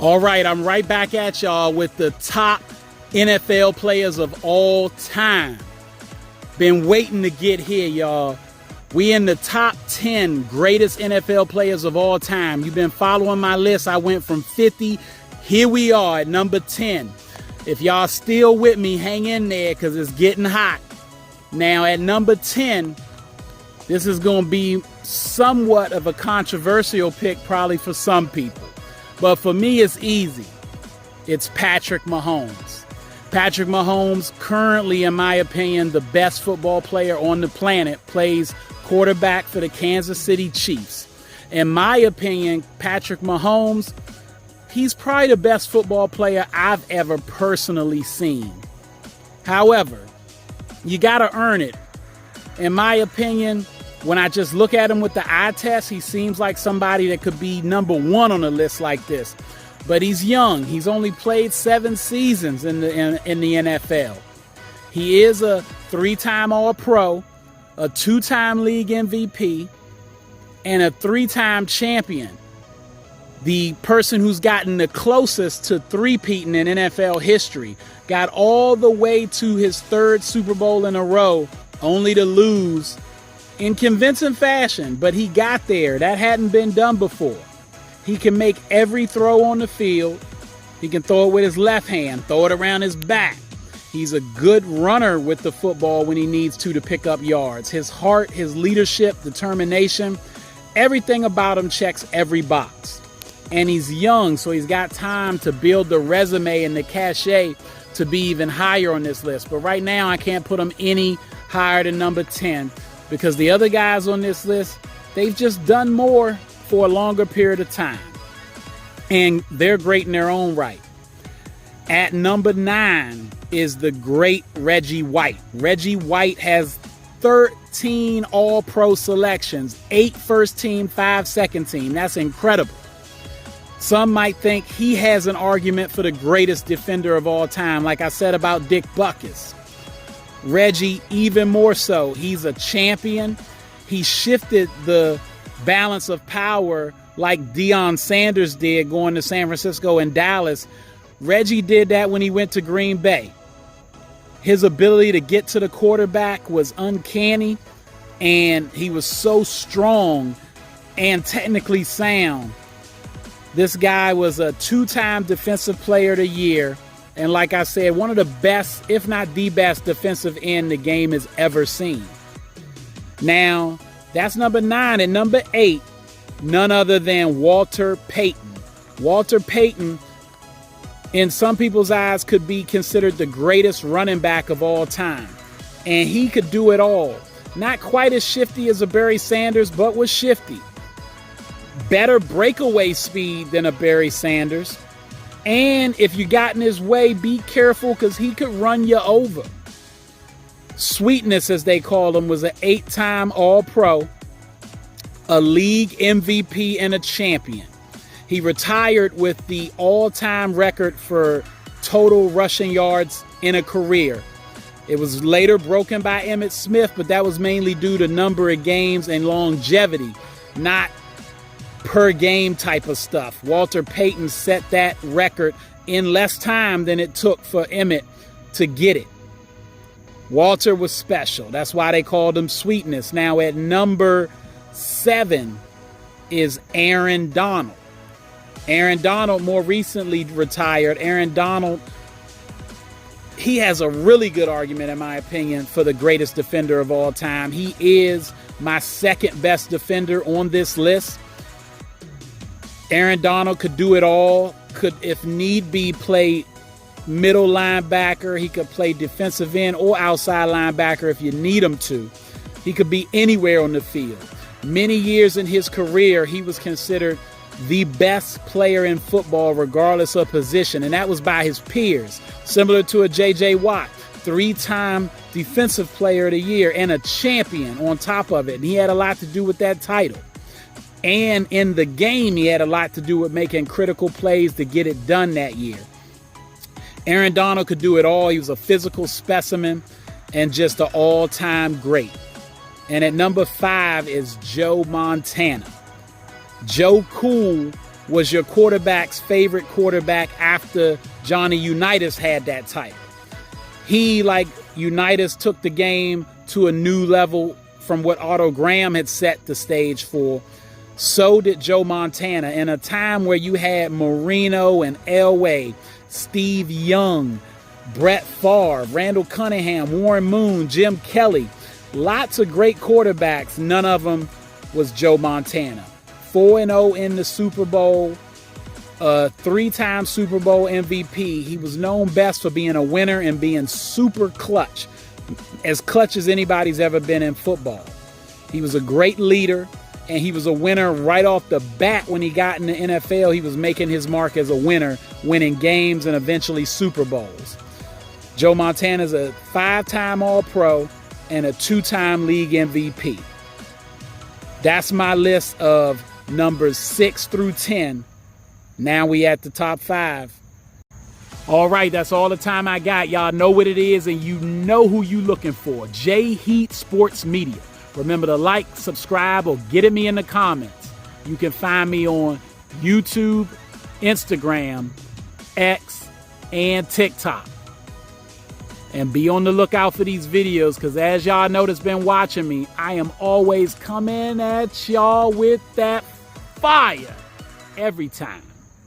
All right, I'm right back at y'all with the top NFL players of all time. Been waiting to get here, y'all. We in the top 10 greatest NFL players of all time. You've been following my list. I went from 50. Here we are at number 10. If y'all still with me, hang in there because it's getting hot. Now at number 10, this is going to be somewhat of a controversial pick probably for some people. But for me, it's easy. It's Patrick Mahomes. Patrick Mahomes, currently, in my opinion, the best football player on the planet, plays quarterback for the Kansas City Chiefs. In my opinion, Patrick Mahomes, he's probably the best football player I've ever personally seen. However, you got to earn it. In my opinion, when I just look at him with the eye test, he seems like somebody that could be number one on a list like this. But he's young. He's only played 7 seasons in the NFL. He is a 3-time All-Pro, a 2-time league MVP, and a 3-time champion. The person who's gotten the closest to three-peating in NFL history. Got all the way to his 3rd Super Bowl in a row, only to lose in convincing fashion, but he got there. That hadn't been done before. He can make every throw on the field. He can throw it with his left hand, throw it around his back. He's a good runner with the football when he needs to pick up yards. His heart, his leadership, determination, everything about him checks every box. And he's young, so he's got time to build the resume and the cachet to be even higher on this list. But right now, I can't put him any higher than number 10. Because the other guys on this list, they've just done more for a longer period of time. And they're great in their own right. At number 9 is the great Reggie White. Reggie White has 13 All-Pro selections, 8 first team, 5 second team. That's incredible. Some might think he has an argument for the greatest defender of all time, like I said about Dick Butkus. Reggie, even more so. He's a champion. He shifted the balance of power like Deion Sanders did going to San Francisco and Dallas. Reggie did that when he went to Green Bay. His ability to get to the quarterback was uncanny, and he was so strong and technically sound. This guy was a 2-time Defensive Player of the Year. And like I said, one of the best, if not the best, defensive end the game has ever seen. Now, that's number 9. And number 8, none other than Walter Payton. Walter Payton, in some people's eyes, could be considered the greatest running back of all time. And he could do it all. Not quite as shifty as a Barry Sanders, but was shifty. Better breakaway speed than a Barry Sanders. And if you got in his way, be careful because he could run you over. Sweetness, as they call him, was an 8-time All-Pro, a league MVP, and a champion. He retired with the all-time record for total rushing yards in a career. It was later broken by Emmitt Smith, but that was mainly due to number of games and longevity, not per game type of stuff. Walter Payton set that record in less time than it took for Emmitt to get it. Walter was special. That's why they called him Sweetness. Now at number 7 is Aaron Donald. Aaron Donald more recently retired. Aaron Donald, he has a really good argument, in my opinion, for the greatest defender of all time. He is my second best defender on this list. Aaron Donald could do it all, could, if need be, play middle linebacker. He could play defensive end or outside linebacker if you need him to. He could be anywhere on the field. Many years in his career, he was considered the best player in football regardless of position, and that was by his peers. Similar to a J.J. Watt, 3-time Defensive Player of the Year and a champion on top of it. And he had a lot to do with that title. And in the game, he had a lot to do with making critical plays to get it done that year. Aaron Donald could do it all. He was a physical specimen and just an all-time great. And at number 5 is Joe Montana. Joe Cool was your quarterback's favorite quarterback after Johnny Unitas had that title. He, like Unitas, took the game to a new level from what Otto Graham had set the stage for. So did Joe Montana. In a time where you had Marino and Elway, Steve Young, Brett Favre, Randall Cunningham, Warren Moon, Jim Kelly, lots of great quarterbacks. None of them was Joe Montana. 4-0 in the Super Bowl, 3-time Super Bowl MVP. He was known best for being a winner and being super clutch as anybody's ever been in football. He was a great leader, and he was a winner right off the bat. When he got in the NFL, he was making his mark as a winner, winning games and eventually Super Bowls. Joe Montana is a 5-time All-Pro and a 2-time league MVP. That's my list of numbers 6 through 10. Now we at the top 5. All right, that's all the time I got. Y'all know what it is, and you know who you looking for. JHEATsportsmedia. Remember to like, subscribe, or get at me in the comments. You can find me on YouTube, Instagram, X, and TikTok. And be on the lookout for these videos, because as y'all know that's been watching me, I am always coming at y'all with that fire every time.